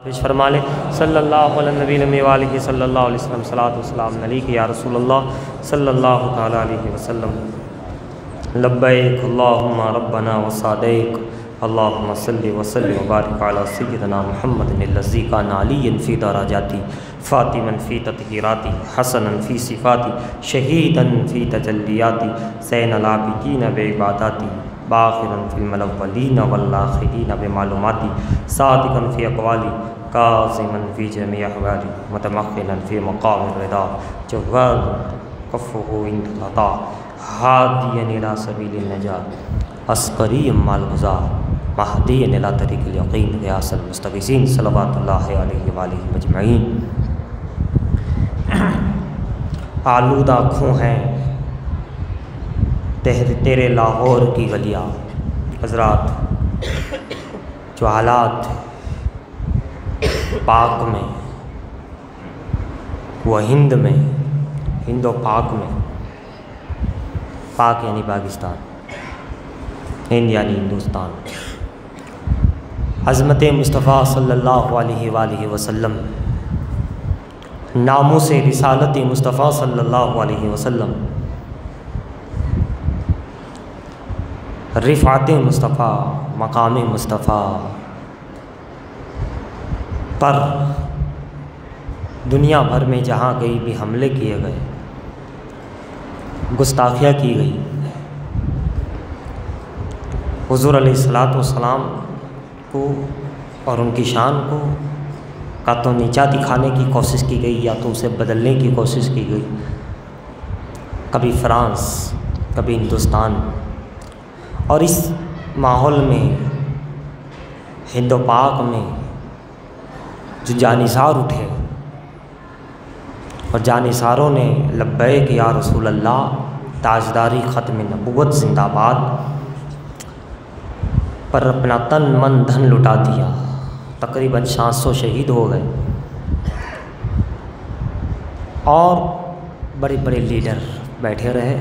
پیش فرما لیں صلی اللہ علیہ نبی والہ صلی اللہ علیہ وسلم صلاۃ والسلام علیک یا رسول اللہ صلی اللہ تعالی علیہ وسلم لبیک اللہم ربنا وسعدیک اللہم صلی وسلم وبارک علی سیدنا محمد الذی کان علی فی درجاتی فاطما فی تطہیراتی حسنا فی صفاتی شہیدا فی تجلیاتی زین العابدین بعباداتی باخرا فی الاولین والآخرین بمعلوماتی صادقا فی اقوالی کاظما فی جمیع احوالی متمکنا فی مقام الرضا جواد کفہ عند العطاء ہادیا الی سبیل النجاة عسکری مع الغزاة مہدیا الی طریق الیقین غیاث المستغیثین صلوات اللہ علیہ وآلہ اجمعین۔ آلودہ کھوں ہیں تیرے لاہور کی گلیاں۔ حضرات، جو حالات پاک میں، وہ ہند میں، ہند و پاک میں، پاک یعنی پاکستان، ہند یعنی ہندوستان، عظمت مصطفیٰ صلی اللہ علیہ وآلہ وسلم، ناموس رسالت مصطفیٰ صلی اللہ علیہ وسلم، رفعت مصطفیٰ، مقام مصطفیٰ پر دنیا بھر میں جہاں کہیں بھی حملے کیے گئے، گستاخیاں کی گئی، حضور علیہ الصلاۃ والسلام کو اور ان کی شان کو کا تو نیچا دکھانے کی کوشش کی گئی یا تو اسے بدلنے کی کوشش کی گئی۔ کبھی فرانس، کبھی ہندوستان، اور اس ماحول میں ہند و پاک میں جو جانثار اٹھے اور جانثاروں نے لبیک یا رسول اللہ، تاجداری ختم نبوت زندہ باد پر اپنا تن من دھن لٹا دیا، تقریباً 700 شہید ہو گئے، اور بڑے بڑے لیڈر بیٹھے رہے۔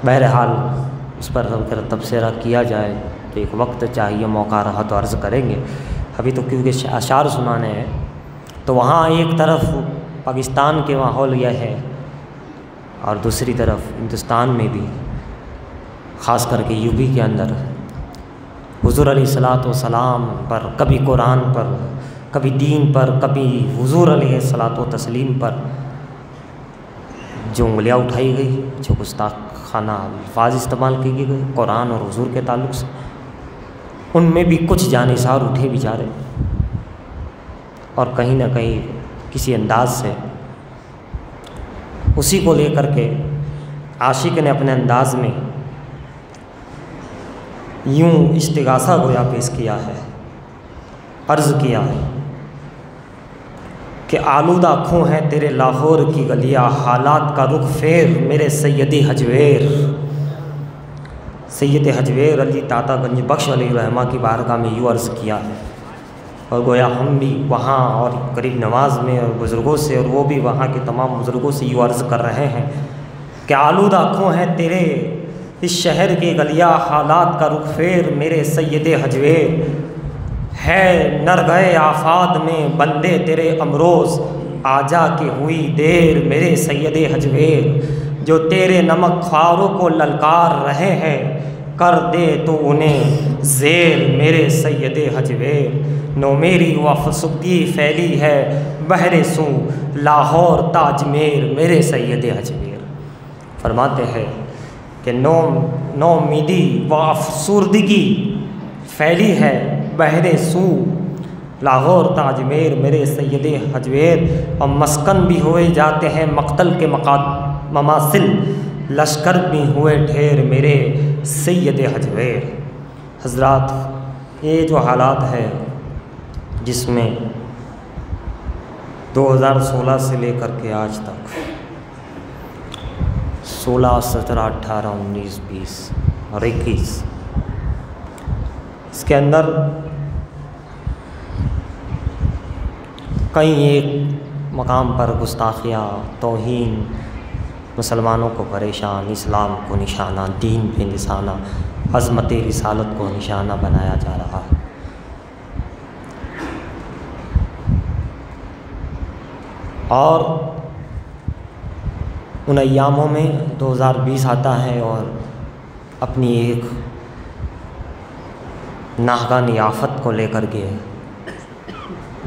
بہرحال اس پر اگر تبصرہ کیا جائے تو ایک وقت چاہیے، موقع رہا تو عرض کریں گے۔ ابھی تو کیونکہ اشعار سنانے ہیں، تو وہاں ایک طرف پاکستان کے ماحول یہ ہے اور دوسری طرف ہندوستان میں بھی، خاص کر کے یو پی کے اندر، حضور علیہ الصلاۃ والسلام پر، کبھی قرآن پر، کبھی دین پر، کبھی حضور علیہ الصلاۃ والتسلیم پر جو انگلیاں اٹھائی گئی، جو گستاخانہ الفاظ استعمال کی گئی قرآن اور حضور کے تعلق سے، ان میں بھی کچھ جانثار اٹھے بیچارے، اور کہیں نہ کہیں کسی انداز سے اسی کو لے کر کے عاشق نے اپنے انداز میں یوں استغاثہ گویا پیش کیا ہے، عرض کیا ہے کہ آلودہ کھوں ہیں تیرے لاہور کی گلیاں، حالات کا رخ پھیر میرے سید حجویر۔ سید حجویر علی داتا گنج بخش علیہ الرحمہ کی بارگاہ میں یوں عرض کیا ہے، اور گویا ہم بھی وہاں اور قریب نواز میں اور بزرگوں سے، اور وہ بھی وہاں کے تمام بزرگوں سے یوں عرض کر رہے ہیں کہ آلودہ کھوں ہیں تیرے اس شہر کی گلیاں، حالات کا رخ پھیر میرے سید حجویر۔ ہے نر گئے آفات میں بندے تیرے امروز، آجا کے ہوئی دیر میرے سید حجویر۔ جو تیرے نمک خواروں کو للکار رہے ہیں، کر دے تو انہیں زیر میرے سید حجویر۔ نو میری وافسدگی پھیلی ہے بہر سوں، لاہور تاجمیر میرے سید حجویر۔ فرماتے ہیں کہ نو امیدی و افسردگی پھیلی ہے بہر سوں، لاہور تاجمیر میرے سید حجویر، اور مسکن بھی ہوئے جاتے ہیں مقتل کے مماثل، لشکر بھی ہوئے ڈھیر میرے سید حجویر۔ حضرات، یہ جو حالات ہے جس میں 2016 سے لے کر کے آج تک 16، 17، 18، 19، 20 اور 21، اس کے اندر کئی ایک مقام پر گستاخیاں، توہین، مسلمانوں کو پریشان، اسلام کو نشانہ، دین پہ نشانہ، عظمت رسالت کو نشانہ بنایا جا رہا ہے۔ اور ان ایاموں میں 2020 آتا ہے اور اپنی ایک ناگہانی آفت کو لے کر کے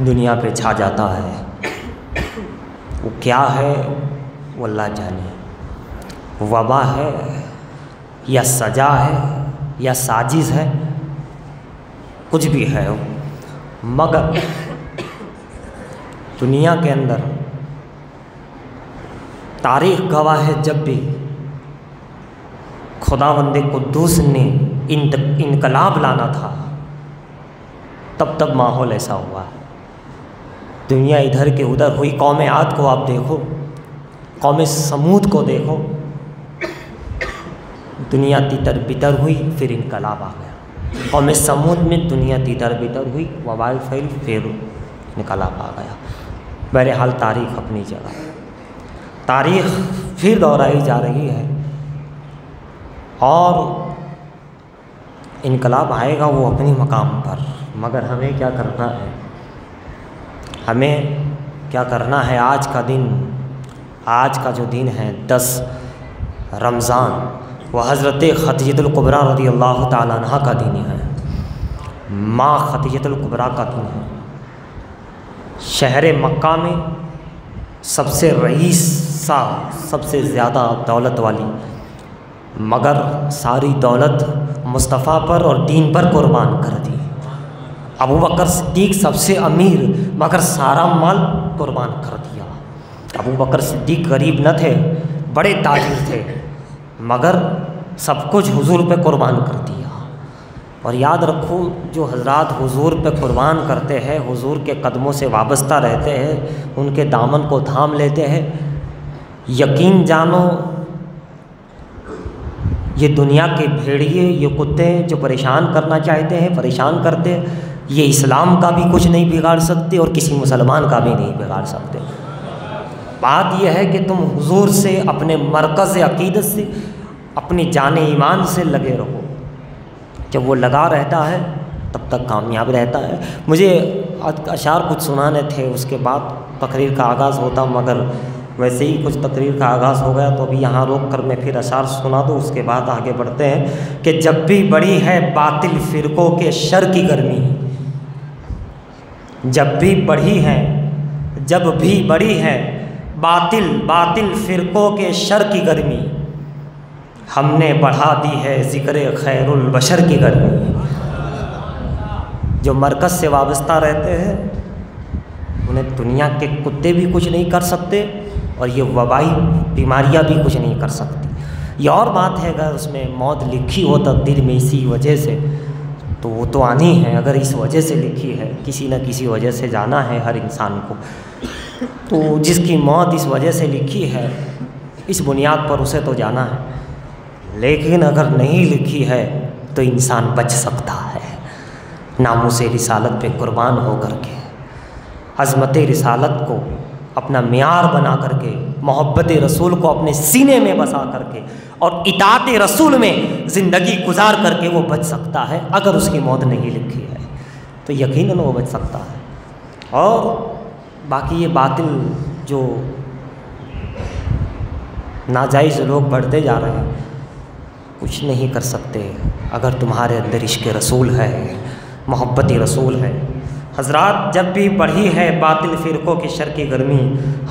دنیا پہ چھا جاتا ہے۔ وہ کیا ہے وہ اللہ جانے، وبا ہے یا سزا ہے یا سازش ہے، کچھ بھی ہے، مگر دنیا کے اندر تاریخ گواہ ہے جب بھی خداوند قدوس نے انقلاب لانا تھا تب ماحول ایسا ہوا ہے۔ دنیا ادھر کے ادھر ہوئی، قوم عاد کو آپ دیکھو، قوم سمود کو دیکھو، دنیا تتر بتر ہوئی پھر انقلاب آ گیا۔ قوم سمود میں دنیا تتر بتر ہوئی، وبال پھیل، پھر انقلاب آ گیا۔ بہرحال تاریخ اپنی جگہ، تاریخ پھر دہرائی جا رہی ہے اور انقلاب آئے گا وہ اپنی مقام پر، مگر ہمیں کیا کرنا ہے؟ ہمیں کیا کرنا ہے؟ آج کا جو دن ہے 10 رمضان، وہ حضرت خدیجۃ الکبریٰ رضی اللہ تعالیٰ عنہ کا دن ہے، ماں خدیجۃ الکبریٰ کا دن ہے۔ شہر مکہ میں سب سے رئیسہ، سب سے زیادہ دولت والی، مگر ساری دولت مصطفیٰ پر اور دین پر قربان کر دی۔ ابو بکر صدیق سب سے امیر، مگر سارا مال قربان کر دیا۔ ابو بکر صدیق غریب نہ تھے، بڑے تاجر تھے، مگر سب کچھ حضور پہ قربان کر دیا۔ اور یاد رکھو، جو حضرات حضور پہ قربان کرتے ہیں، حضور کے قدموں سے وابستہ رہتے ہیں، ان کے دامن کو تھام لیتے ہیں، یقین جانو یہ دنیا کے بھیڑیے، یہ کتے جو پریشان کرنا چاہتے ہیں پریشان کرتے ہیں، یہ اسلام کا بھی کچھ نہیں بگاڑ سکتے اور کسی مسلمان کا بھی نہیں بگاڑ سکتے۔ بات یہ ہے کہ تم حضور سے، اپنے مرکز عقیدت سے، اپنی جان ایمان سے لگے رہو۔ جب وہ لگا رہتا ہے تب تک کامیاب رہتا ہے۔ مجھے اشعار کچھ سنانے تھے، اس کے بعد تقریر کا آغاز ہوتا، مگر ویسے ہی کچھ تقریر کا آغاز ہو گیا تو ابھی یہاں روک کر میں پھر اشعار سنا دوں، اس کے بعد آگے بڑھتے ہیں کہ جب بھی بڑھی ہے باطل فرقوں کے شر کی گرمی، جب بھی بڑھی ہے باطل فرقوں کے شر کی گرمی، ہم نے بڑھا دی ہے ذکر خیر البشر کی گرمی۔ جو مرکز سے وابستہ رہتے ہیں انہیں دنیا کے کتے بھی کچھ نہیں کر سکتے اور یہ وبائی بیماریاں بھی کچھ نہیں کر سکتی۔ یہ اور بات ہے اگر اس میں موت لکھی ہو تقدیر میں اسی وجہ سے تو وہ تو آنی ہے، اگر اس وجہ سے لکھی ہے، کسی نہ کسی وجہ سے جانا ہے ہر انسان کو، تو جس کی موت اس وجہ سے لکھی ہے اس بنیاد پر اسے تو جانا ہے۔ لیکن اگر نہیں لکھی ہے تو انسان بچ سکتا ہے ناموس رسالت پہ قربان ہو کر کے، عظمت رسالت کو اپنا معیار بنا کر کے، محبت رسول کو اپنے سینے میں بسا کر کے اور اطاعت رسول میں زندگی گزار کر کے وہ بچ سکتا ہے۔ اگر اس کی موت نہیں لکھی ہے تو یقیناً وہ بچ سکتا ہے۔ اور باقی یہ باطل جو ناجائز لوگ بڑھتے جا رہے ہیں کچھ نہیں کر سکتے اگر تمہارے اندر عشق رسول ہے، محبت رسول ہے۔ حضرات جب بھی بڑھی ہے باطل فرقوں کے شر کی گرمی،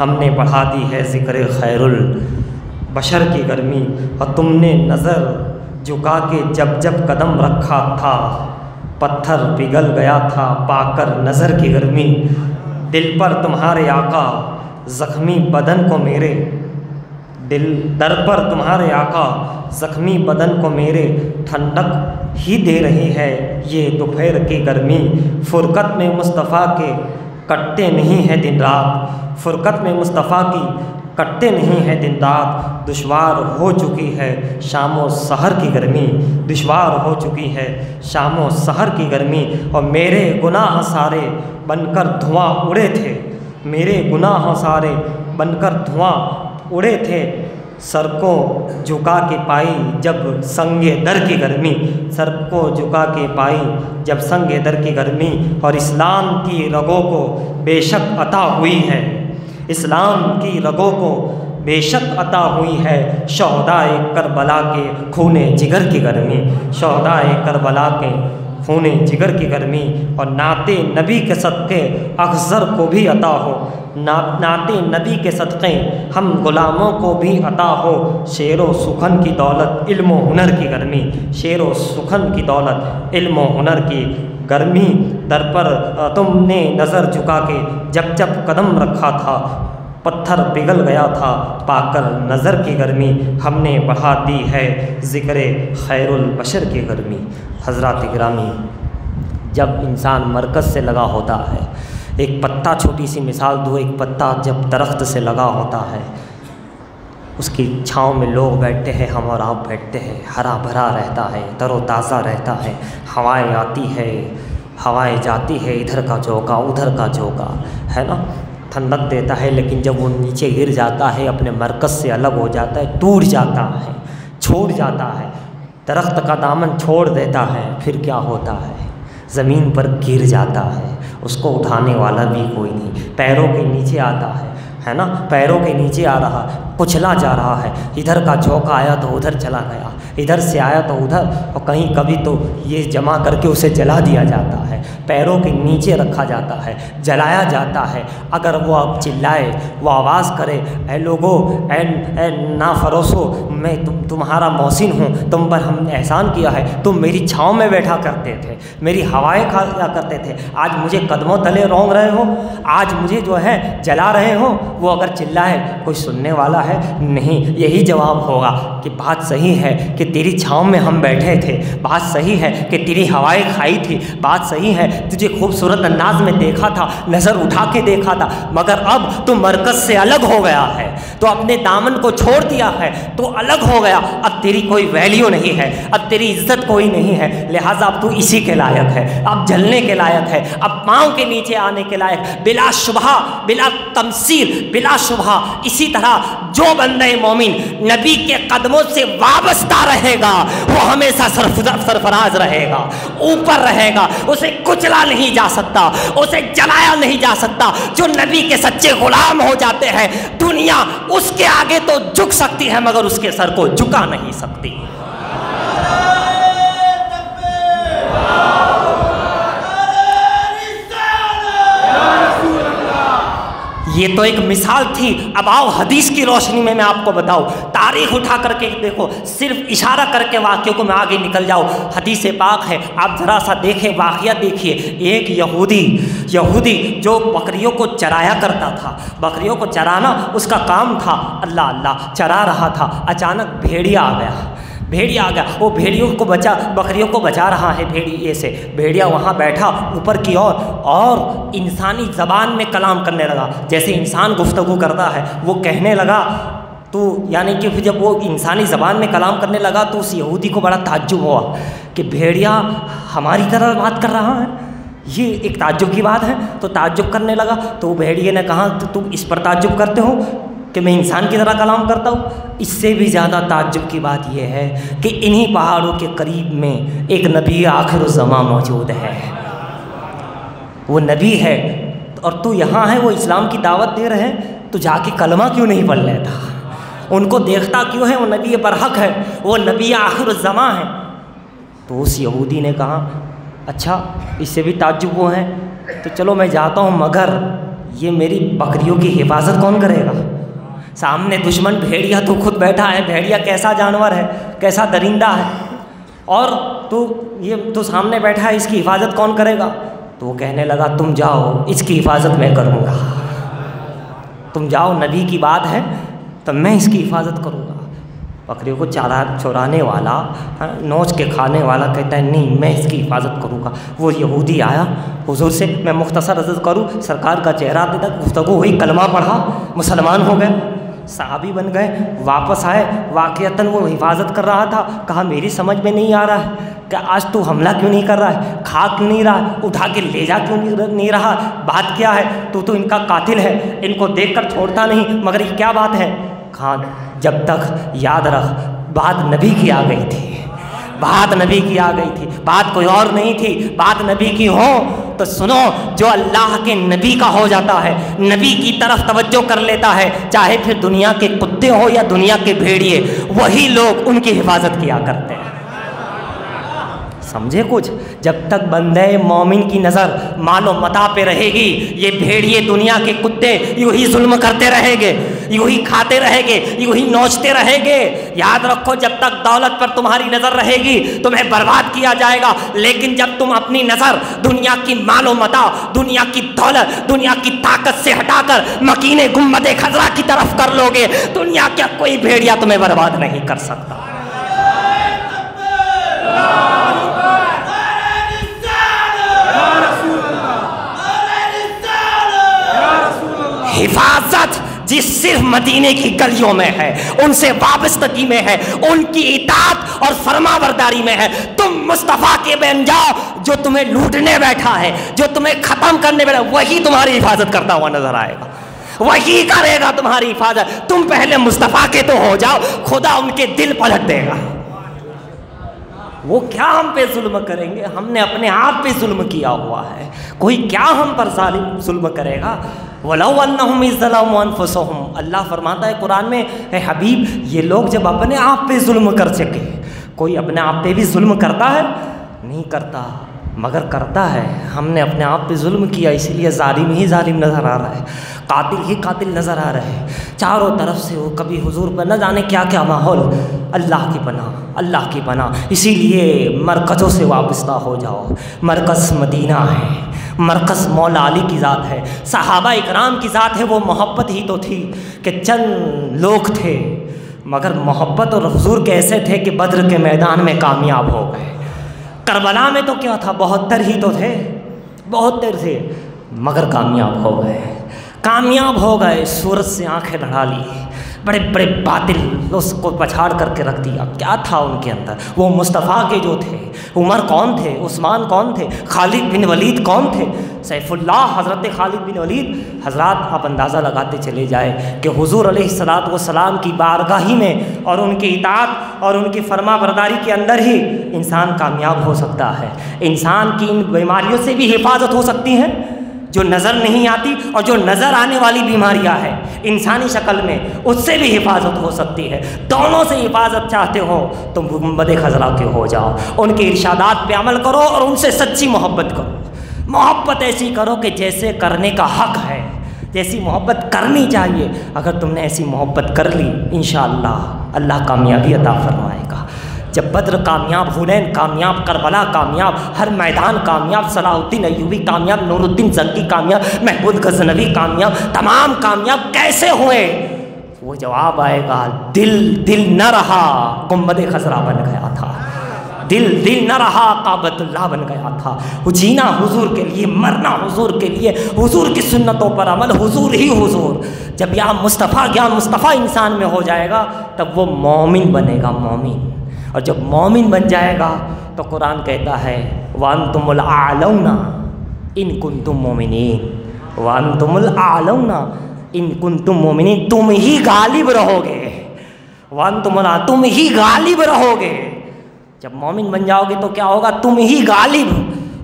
ہم نے بڑھا دی ہے ذکر خیر البشر کی گرمی۔ اور تم نے نظر جھکا کے جب قدم رکھا تھا، پتھر پگھل گیا تھا پا کر نظر کی گرمی۔ دل پر تمہارے آقا زخمی بدن کو میرے، در پر تمہارے آقا زخمی بدن کو میرے ٹھنڈک ہی دے رہی ہے یہ دوپہر کی گرمی۔ فرقت میں مصطفیٰ کے کٹتے نہیں ہیں دن رات، فرقت میں مصطفیٰ کی کٹتے نہیں ہیں دن رات۔ دشوار ہو چکی ہے شام و سحر کی گرمی، دشوار ہو چکی ہے شام و سحر کی گرمی۔ اور میرے گناہ سارے بن کر دھواں اڑے تھے، میرے گناہ سارے بن کر دھواں اڑے تھے، سر کو جھکا کے پائی جب سنگ در کی گرمی، سر کو جھکا کے پائی جب سنگ در کی گرمی، اور اسلام کی رگوں کو بے شک عطا ہوئی ہے، اسلام کی رگوں کو بے شک عطا ہوئی ہے شہدائے کربلا کے خون جگر کی گرمی، شہدائے کربلا کے خون جگر کی گرمی، اور نعت نبی کے صدقے اخضر کو بھی عطا ہو، نعت نبی کے صدقے ہم غلاموں کو بھی عطا ہو، شعر و سخن کی دولت علم و ہنر کی گرمی، شعر و سخن کی دولت علم و ہنر کی گرمی، در پر تم نے نظر جھکا کے جب جب قدم رکھا تھا، پتھر پگھل گیا تھا پا کر نظر کی گرمی، ہم نے بڑھا دی ہے ذکر خیر البشر کی گرمی۔ حضرات گرامی، جب انسان مرکز سے لگا ہوتا ہے، ایک پتا، چھوٹی سی مثال دو، ایک پتا جب درخت سے لگا ہوتا ہے، اس کی چھاؤں میں لوگ بیٹھتے ہیں، ہم اور آپ بیٹھتے ہیں، ہرا بھرا رہتا ہے، تر و تازہ رہتا ہے، ہوائیں آتی ہے، ہوائیں جاتی ہے، ادھر کا جھونکا ادھر کا جھونکا، ہے نا، ٹھنڈک دیتا ہے، لیکن جب وہ نیچے گر جاتا ہے، اپنے مرکز سے الگ ہو جاتا ہے، ٹوٹ جاتا ہے، چھوٹ جاتا ہے، درخت کا دامن چھوڑ دیتا ہے، پھر کیا ہوتا ہے؟ زمین پر گر جاتا ہے، اس کو اٹھانے والا بھی کوئی نہیں، پیروں کے نیچے آتا ہے نا، پیروں کے نیچے آ رہا، کچلا جا رہا ہے، ادھر کا جھونکا آیا تو ادھر چلا گیا، ادھر سے آیا تو ادھر، اور کہیں کبھی تو یہ جمع کر کے اسے جلا دیا جاتا ہے، پیروں کے نیچے رکھا جاتا ہے، جلایا جاتا ہے۔ اگر وہ اب چلائے، وہ آواز کرے، اے لوگو، اے نافروسو، میں تمہارا محسن ہوں، تم پر ہم نے احسان کیا ہے، تم میری چھاؤں میں بیٹھا کرتے تھے، میری ہوائیں کھایا کرتے تھے، آج مجھے قدموں تلے رونگ رہے ہو، آج مجھے جو ہے جلا رہے ہو، وہ اگر چلائے کوئی سننے والا ہے؟ نہیں۔ یہی جواب ہوگا کہ بات صحیح ہے کہ تیری چھاؤں میں ہم بیٹھے تھے، بات صحیح ہے کہ تیری ہوائیں کھائی تھی، بات صحیح ہے تجھے خوبصورت انداز میں دیکھا تھا، نظر اٹھا کے دیکھا تھا، مگر اب تو مرکز سے الگ ہو گیا ہے، تو اپنے دامن کو چھوڑ دیا ہے، تو الگ ہو گیا، اب تیری کوئی ویلیو نہیں ہے، اب تیری عزت کوئی نہیں ہے، لہٰذا اب تو اسی کے لائق ہے، اب جلنے کے لائق ہے، اب پاؤں کے نیچے آنے کے لائق، بلا شبہ، بلا تمثیل، بلا شبہ۔ اسی طرح جو بندہ مومن نبی کے قدموں سے وابستہ رہے گا، وہ ہمیشہ سرفراز رہے گا، اوپر رہے گا، اسے کچلا نہیں جا سکتا، اسے جلایا نہیں جا سکتا۔ جو نبی کے سچے غلام ہو جاتے ہیں، دنیا اس کے آگے تو جھک سکتی ہے مگر اس کے سر کو جھکا نہیں سکتی۔ یہ تو ایک مثال تھی، اب آؤ حدیث کی روشنی میں آپ کو بتاؤں، تاریخ اٹھا کر کے دیکھو، صرف اشارہ کر کے واقعوں کو میں آگے نکل جاؤ۔ حدیث پاک ہے، آپ ذرا سا دیکھیں، واقعہ دیکھیے۔ ایک یہودی جو بکریوں کو چرایا کرتا تھا، بکریوں کو چرانا اس کا کام تھا، اللہ چرا رہا تھا، اچانک بھیڑیا آ گیا، وہ بکریوں کو بچا رہا ہے بھیڑیے سے۔ بھیڑیا وہاں بیٹھا اوپر کی اور انسانی زبان میں کلام کرنے لگا، جیسے انسان گفتگو کرتا ہے وہ کہنے لگا، تو یعنی کہ جب وہ انسانی زبان میں کلام کرنے لگا تو اس یہودی کو بڑا تعجب ہوا کہ بھیڑیا ہماری طرح بات کر رہا ہے، یہ ایک تعجب کی بات ہے، تو تعجب کرنے لگا۔ تو بھیڑیے نے کہا تو تم اس پر تعجب کرتے ہو کہ میں انسان کی طرح کلام کرتا ہوں؟ اس سے بھی زیادہ تعجب کی بات یہ ہے کہ انہی پہاڑوں کے قریب میں ایک نبی آخر الزمان موجود ہے، وہ نبی ہے، اور تو یہاں ہے، وہ اسلام کی دعوت دے رہے ہیں، تو جا کے کلمہ کیوں نہیں پڑھ لیتا؟ ان کو دیکھتا کیوں ہے؟ وہ نبی برحق ہے، وہ نبی آخر الزمان ہے۔ تو اس یہودی نے کہا اچھا اس سے بھی تعجب وہ ہیں، تو چلو میں جاتا ہوں، مگر یہ میری بکریوں کی حفاظت کون کرے گا؟ سامنے دشمن بھیڑیا تو خود بیٹھا ہے، بھیڑیا کیسا جانور ہے، کیسا درندہ ہے، اور تو سامنے بیٹھا ہے، اس کی حفاظت کون کرے گا؟ تو وہ کہنے لگا تم جاؤ، اس کی حفاظت میں کروں گا، تم جاؤ، نبی کی بات ہے تو میں اس کی حفاظت کروں گا۔ بکریوں کو چورانے والا، نوچ کے کھانے والا کہتا ہے نہیں میں اس کی حفاظت کروں گا۔ وہ یہودی آیا حضور سے، میں مختصر عرض کروں، سرکار کا چہرہ دیکھا، گفتگو ہوئی، کلمہ پڑھا، مسلمان ہو گئے، صحابی بن گئے، واپس آئے، واقعتاً وہ حفاظت کر رہا تھا، کہا میری سمجھ میں نہیں آ رہا ہے کہ آج تو حملہ کیوں نہیں کر رہا ہے، کھا کیوں نہیں رہا ہے، اٹھا کے لے جا کیوں نہیں رہا، بات کیا ہے؟ تو ان کا قاتل ہے، ان کو دیکھ کر چھوڑتا نہیں، مگر یہ کیا بات ہے؟ کہاں جب تک یاد رکھ بات نبی کی آ گئی تھی، بات نبی کی آ گئی تھی، بات کوئی اور نہیں تھی، بات نبی کی ہو تو سنو، جو اللہ کے نبی کا ہو جاتا ہے، نبی کی طرف توجہ کر لیتا ہے، چاہے پھر دنیا کے کتے ہو یا دنیا کے بھیڑیے، وہی لوگ ان کی حفاظت کیا کرتے ہیں۔ سمجھے کچھ؟ جب تک بندے مومن کی نظر مال و متاع پہ رہے گی، یہ بھیڑیے دنیا کے کتے یوں ہی ظلم کرتے رہیں گے، یوں ہی کھاتے رہیں گے، یوں ہی نوچتے رہیں گے۔ یاد رکھو جب تک دولت پر تمہاری نظر رہے گی تمہیں برباد کیا جائے گا، لیکن جب تم اپنی نظر دنیا کی مال و متاع، دنیا کی دولت، دنیا کی طاقت سے ہٹا کر مکین گنبد خضرا کی طرف کر لو گے، دنیا کا کوئی بھیڑیا تمہیں برباد نہیں کر سکتا۔ حفاظت جس صرف مدینے کی گلیوں میں ہے، ان سے وابستگی میں ہے، ان کی اطاعت اور فرما برداری میں ہے۔ تم مصطفیٰ کے بن جاؤ، جو تمہیں لوٹنے بیٹھا ہے، جو تمہیں ختم کرنے بیٹھا ہے، وہی تمہاری حفاظت کرتا ہوا نظر آئے گا، وہی کرے گا تمہاری حفاظت۔ تم پہلے مصطفیٰ کے تو ہو جاؤ، خدا ان کے دل پلٹ دے گا۔ وہ کیا ہم پہ ظلم کریں گے؟ ہم نے اپنے آپ پہ ظلم کیا ہوا ہے، کوئی کیا ہم پر ظلم کرے گا؟ وَلَوْ أَنَّهُمْ إِذْ ظَلَمُوا أَنفُسَهُمْ، اللہ فرماتا ہے قرآن میں، اے حبیب یہ لوگ جب اپنے آپ پہ ظلم کر سکے، کوئی اپنے آپ پہ بھی ظلم کرتا ہے؟ نہیں کرتا، مگر کرتا ہے ہم نے اپنے آپ پہ ظلم کیا، اسی لیے ظالم ہی ظالم نظر آ رہا ہے، قاتل ہی قاتل نظر آ رہے ہیں، چاروں طرف سے وہ کبھی حضور پر نہ جانے کیا کیا ماحول۔ اللہ کی پناہ، اللہ کی پناہ۔ اسی لیے مرکزوں سے وابستہ ہو جاؤ، مرکز مدینہ ہے، مرکز مولا علی کی ذات ہے، صحابہ اکرام کی ذات ہے۔ وہ محبت ہی تو تھی کہ چند لوگ تھے، مگر محبت اور حضور کیسے تھے کہ بدر کے میدان میں کامیاب ہو گئے۔ کربلا میں تو کیا تھا، 72 ہی تو تھے، 72 تھے، مگر کامیاب ہو گئے، کامیاب ہو گئے۔ سورج سے آنکھیں لڑا لی، بڑے بڑے باطل اس کو پچھاڑ کر کے رکھ دیا۔ کیا تھا ان کے اندر؟ وہ مصطفیٰ کے جو تھے، عمر کون تھے، عثمان کون تھے، خالد بن ولید کون تھے، سیف اللہ حضرت خالد بن ولید۔ حضرات آپ اندازہ لگاتے چلے جائے کہ حضور علیہ الصلوۃ والسلام کی بارگاہی میں اور ان کی اطاعت اور ان کی فرما برداری کے اندر ہی انسان کامیاب ہو سکتا ہے۔ انسان کی ان بیماریوں سے بھی حفاظت ہو سکتی ہے جو نظر نہیں آتی، اور جو نظر آنے والی بیماریاں ہیں انسانی شکل میں، اس سے بھی حفاظت ہو سکتی ہے۔ دونوں سے حفاظت چاہتے ہو تو گنبد خضرا کے ہو جاؤ، ان کے ارشادات پہ عمل کرو اور ان سے سچی محبت کرو۔ محبت ایسی کرو کہ جیسے کرنے کا حق ہے، جیسی محبت کرنی چاہیے۔ اگر تم نے ایسی محبت کر لی، انشاءاللہ اللہ کامیابی عطا فرمائے گا۔ جب بدر کامیاب، حنین کامیاب، کربلا کامیاب، ہر میدان کامیاب، صلاح الدین ایوبی کامیاب، نور الدین زنکی کامیاب، محمود غزنوی کامیاب، تمام کامیاب کیسے ہوئے؟ وہ جواب آئے گا، دل نہ رہا، گنبد خضرا بن گیا تھا، دل نہ رہا، کعبۃ اللہ بن گیا تھا۔ جینا حضور کے لیے، مرنا حضور کے لیے، حضور کی سنتوں پر عمل، حضور ہی حضور۔ جب یا مصطفیٰ انسان میں ہو جائے گا تب وہ مومن بنے گا، مومن۔ اور جب مومن بن جائے گا تو قرآن کہتا ہے وَأَنْتُمُ الْأَعْلَوْنَ إِن كُنْتُم مُؤْمِنِينَ، وَأَنْتُمُ الْأَعْلَوْنَ إِن كُنْتُم مُؤْمِنِينَ، تم ہی غالب رہو گے، تم ہی غالب رہو گے۔ جب مومن بن جاؤ گے تو کیا ہوگا؟ تم ہی غالب،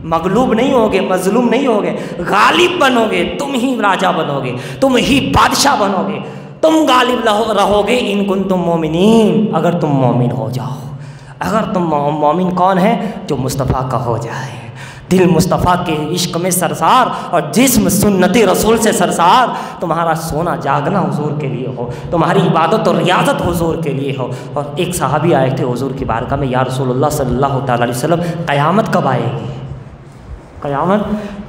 مغلوب نہیں ہوگے، مظلوم نہیں ہوگے، غالب بنو گے، تم ہی راجہ بنو گے، تم ہی بادشاہ بنو گے، تم غالب رہو گے۔ ان کنتم مومنین، اگر تم مومن ہو جاؤ۔ اگر تم مومن کون ہے؟ جو مصطفیٰ کا ہو جائے، دل مصطفیٰ کے عشق میں سرسار اور جسم سنت رسول سے سرسار۔ تمہارا سونا جاگنا حضور کے لیے ہو، تمہاری عبادت اور ریاضت حضور کے لیے ہو۔ اور ایک صحابی آئے تھے حضور کی بارگاہ میں، یا رسول اللہ صلی اللہ تعالیٰ علیہ وسلم، قیامت کب آئے گی؟ قیامت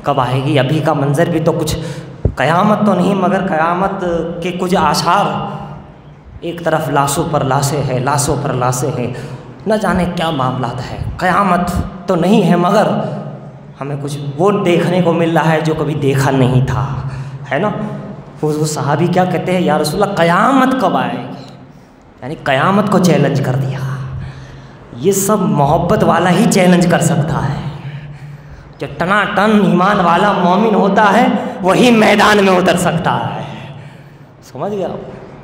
کب آئے گی؟ ابھی کا منظر بھی تو کچھ قیامت تو نہیں، مگر قیامت کے کچھ آثار، ایک طرف لاشوں پر لاشیں ہیں، لاشوں پر لاشیں ہیں، نہ جانے کیا معاملات ہے۔ قیامت تو نہیں ہے، مگر ہمیں کچھ وہ دیکھنے کو مل رہا ہے جو کبھی دیکھا نہیں تھا، ہے نا؟ وہ صحابی کیا کہتے ہیں، یا رسول اللہ قیامت کب آئے گی؟ یعنی قیامت کو چیلنج کر دیا۔ یہ سب محبت والا ہی چیلنج کر سکتا ہے۔ جو ٹنا ٹن ایمان والا مومن ہوتا ہے وہی میدان میں اتر سکتا ہے، سمجھ گیا؟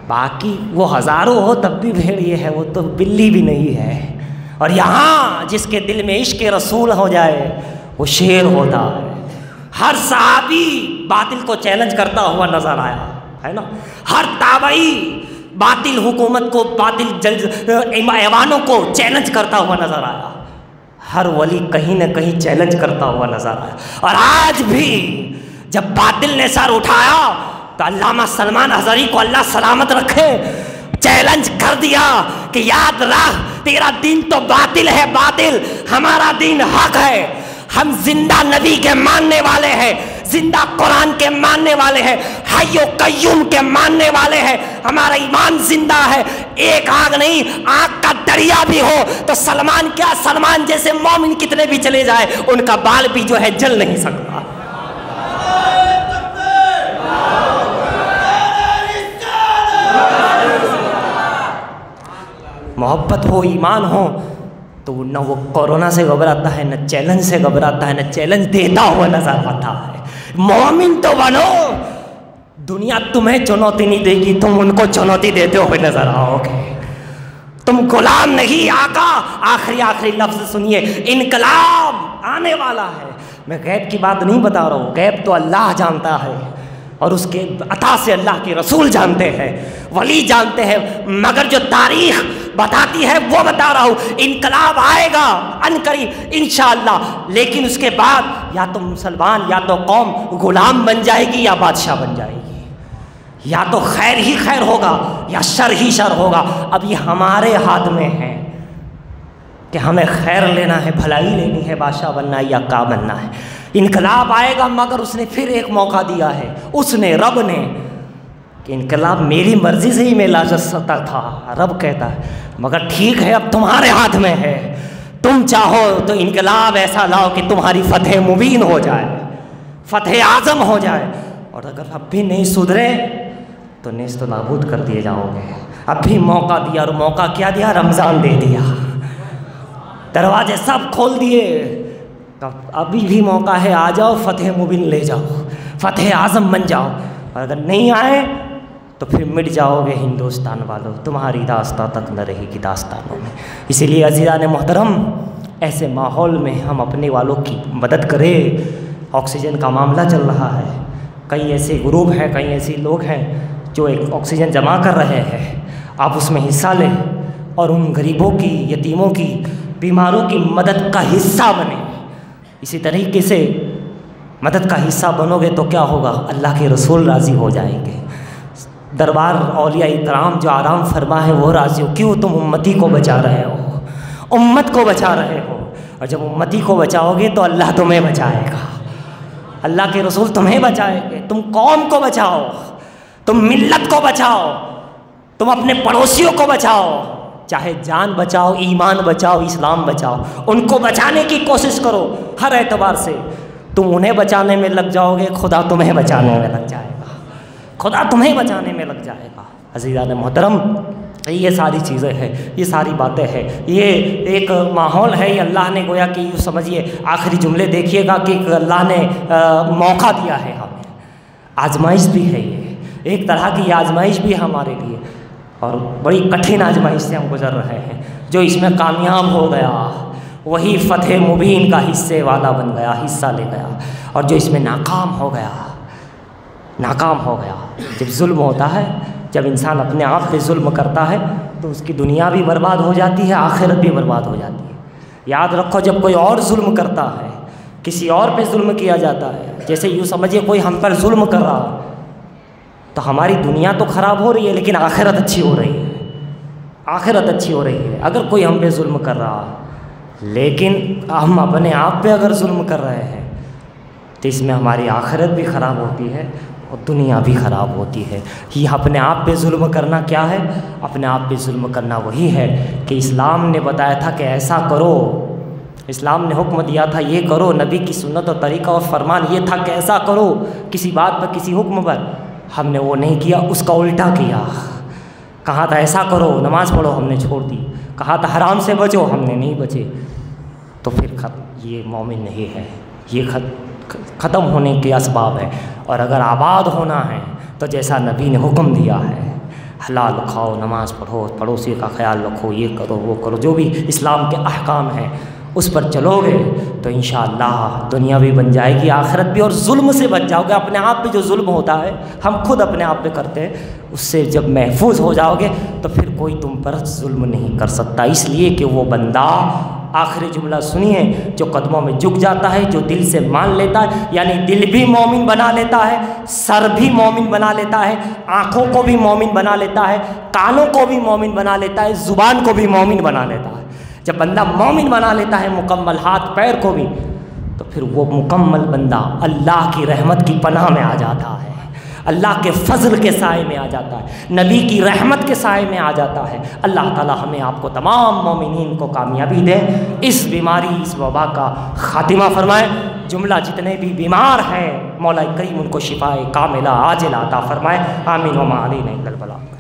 باقی وہ ہزاروں ہو تب بھی بھیڑیے ہے، وہ تو بلی بھی نہیں ہے۔ اور یہاں جس کے دل میں عشق رسول ہو جائے وہ شیر ہوتا ہے۔ ہر صحابی باطل کو چیلنج کرتا ہوا نظر آیا ہے نا، ہر تابعی باطل حکومت کو، باطل ایوانوں کو چیلنج کرتا ہوا نظر آیا، ہر ولی کہیں نہ کہیں چیلنج کرتا ہوا نظر آیا۔ اور آج بھی جب باطل نے سر اٹھایا تو علامہ سلمان اظہری کو اللہ سلامت رکھے چیلنج کر دیا کہ یاد رکھ تیرا دین تو باطل ہے، باطل، ہمارا دین حق ہے، ہم زندہ نبی کے ماننے والے ہیں، زندہ قرآن کے ماننے والے ہیں، حی و قیوم کے ماننے والے ہیں، ہمارا ایمان زندہ ہے۔ ایک آگ نہیں، آگ کا دریا بھی ہو تو سلمان کیا، سلمان جیسے مومن کتنے بھی چلے جائے ان کا بال بھی جو ہے جل نہیں سکتا۔ محبت ہو، ایمان ہو تو نہ وہ کورونا سے گھبراتا ہے، نہ چیلنج سے گھبراتا ہے، نہ چیلنج دیتا ہوا نظر آتا ہے۔ مومن تو بنو، دنیا تمہیں چنوتی نہیں دے گی، تم ان کو چنوتی دیتے ہوئے نظر آؤ گے۔ تم غلام نہیں، آقا آخری لفظ سنیے، انقلاب آنے والا ہے۔ میں غیب کی بات نہیں بتا رہا ہوں، غیب تو اللہ جانتا ہے اور اس کے عطا سے اللہ کے رسول جانتے ہیں، ولی جانتے ہیں، مگر جو تاریخ بتاتی ہے وہ بتا رہا ہوں۔ انقلاب آئے گا ان قریب انشاءاللہ، لیکن اس کے بعد یا تو مسلمان یا تو قوم غلام بن جائے گی یا بادشاہ بن جائے گی، یا تو خیر ہی خیر ہوگا یا شر ہی شر ہوگا۔ اب یہ ہمارے ہاتھ میں ہے کہ ہمیں خیر لینا ہے، بھلائی لینی ہے، بادشاہ بننا ہے یا کا بننا ہے۔ انقلاب آئے گا، مگر اس نے پھر ایک موقع دیا ہے، اس نے، رب نے، کہ انقلاب میری مرضی سے ہی میں لا سکتا تھا، رب کہتا ہے، مگر ٹھیک ہے اب تمہارے ہاتھ میں ہے، تم چاہو تو انقلاب ایسا لاؤ کہ تمہاری فتح مبین ہو جائے، فتح اعظم ہو جائے، اور اگر اب بھی نہیں سدھرے تو نیست و نابود کر دیے جاؤ گے۔ اب بھی موقع دیا، اور موقع کیا دیا؟ رمضان دے دیا، دروازے سب کھول دیے، ابھی بھی موقع ہے، آ جاؤ، فتح مبین لے جاؤ، فتح اعظم بن جاؤ، اور اگر نہیں آئے تو پھر مٹ جاؤ گے ہندوستان والوں، تمہاری داستان تک نہ رہے گی داستانوں میں۔ اسی لیے عزیزان محترم، ایسے ماحول میں ہم اپنے والوں کی مدد کریں۔ آکسیجن کا معاملہ چل رہا ہے، کئی ایسے گروپ ہیں، کئی ایسے لوگ ہیں جو ایک آکسیجن جمع کر رہے ہیں، آپ اس میں حصہ لیں اور ان غریبوں کی، یتیموں کی، بیماروں کی مدد کا حصہ بنیں۔ اسی طریقے سے مدد کا حصہ بنو گے تو کیا ہوگا؟ اللہ کے رسول راضی ہو جائیں گے، دربار اولیاء کرام جو آرام فرما ہے وہ راضی ہو۔ کیوں؟ تم امتی کو بچا رہے ہو، امت کو بچا رہے ہو، اور جب امتی کو بچاؤ گے تو اللہ تمہیں بچائے گا، اللہ کے رسول تمہیں بچائیں گے۔ تم قوم کو بچاؤ، تم ملت کو بچاؤ، تم اپنے پڑوسیوں کو بچاؤ، چاہے جان بچاؤ، ایمان بچاؤ، اسلام بچاؤ، ان کو بچانے کی کوشش کرو ہر اعتبار سے۔ تم انہیں بچانے میں لگ جاؤ گے، خدا تمہیں بچانے میں لگ جائے گا، خدا تمہیں بچانے میں لگ جائے گا۔ عزیزان محترم، یہ ساری چیزیں ہیں، یہ ساری باتیں ہیں، یہ ایک ماحول ہے، یہ اللہ نے گویا کہ یوں سمجھیے، آخری جملے دیکھیے گا کہ اللہ نے موقع دیا ہے ہمیں، آزمائش بھی ہے، یہ ایک طرح کی آزمائش بھی ہمارے لیے، اور بڑی کٹھن آزمائش سے ہم گزر رہے ہیں۔ جو اس میں کامیاب ہو گیا وہی فتح مبین کا حصے والا بن گیا، حصہ لے گیا، اور جو اس میں ناکام ہو گیا، ناکام ہو گیا۔ جب ظلم ہوتا ہے، جب انسان اپنے آپ پہ ظلم کرتا ہے تو اس کی دنیا بھی برباد ہو جاتی ہے، آخرت بھی برباد ہو جاتی ہے۔ یاد رکھو، جب کوئی اور ظلم کرتا ہے، کسی اور پہ ظلم کیا جاتا ہے، جیسے یوں سمجھیے کوئی ہم پر ظلم کر رہا، تو ہماری دنیا تو خراب ہو رہی ہے لیکن آخرت اچھی ہو رہی ہے، آخرت اچھی ہو رہی ہے۔ اگر کوئی ہم پہ ظلم کر رہا لیکن ہم اپنے آپ پہ اگر ظلم کر رہے ہیں تو اس میں ہماری آخرت بھی خراب ہوتی ہے اور دنیا بھی خراب ہوتی ہے۔ یہ اپنے آپ پہ ظلم کرنا کیا ہے؟ اپنے آپ پہ ظلم کرنا وہی ہے کہ اسلام نے بتایا تھا کہ ایسا کرو، اسلام نے حکم دیا تھا یہ کرو، نبی کی سنت اور طریقہ اور فرمان یہ تھا کہ ایسا کرو، کسی بات پر، کسی حکم پر ہم نے وہ نہیں کیا، اس کا الٹا کیا۔ کہا تھا ایسا کرو، نماز پڑھو، ہم نے چھوڑ دی، کہا تھا حرام سے بچو، ہم نے نہیں بچے، تو پھر یہ مومن نہیں ہے، یہ ختم ہونے کے اسباب ہے۔ اور اگر آباد ہونا ہے تو جیسا نبی نے حکم دیا ہے، حلال کھاؤ، نماز پڑھو، پڑوسی کا خیال رکھو، یہ کرو وہ کرو، جو بھی اسلام کے احکام ہیں اس پر چلو گے تو انشاءاللہ دنیا بھی بن جائے گی، آخرت بھی، اور ظلم سے بچ جاؤ گے۔ اپنے آپ پہ جو ظلم ہوتا ہے، ہم خود اپنے آپ پہ کرتے ہیں، اس سے جب محفوظ ہو جاؤ گے تو پھر کوئی تم پر ظلم نہیں کر سکتا، اس لیے کہ وہ بندہ، آخری جملہ سنیے، جو قدموں میں جھک جاتا ہے، جو دل سے مان لیتا ہے، یعنی دل بھی مومن بنا لیتا ہے، سر بھی مومن بنا لیتا ہے، آنکھوں کو بھی مومن بنا لیتا ہے، کانوں کو بھی مومن بنا لیتا ہے، زبان کو بھی مومن بنا لیتا ہے۔ جب بندہ مومن بنا لیتا ہے مکمل، ہاتھ پیر کو بھی، تو پھر وہ مکمل بندہ اللہ کی رحمت کی پناہ میں آ جاتا ہے، اللہ کے فضل کے سائے میں آ جاتا ہے، نبی کی رحمت کے سائے میں آ جاتا ہے۔ اللہ تعالی ہمیں آپ کو تمام مومنین کو کامیابی دے، اس بیماری، اس وبا کا خاتمہ فرمائے۔ جملہ جتنے بھی بیمار ہیں مولا کریم ان کو شفائے کاملہ عاجلہ عطا فرمائے، آمین۔ وما علینا الا البلاغ۔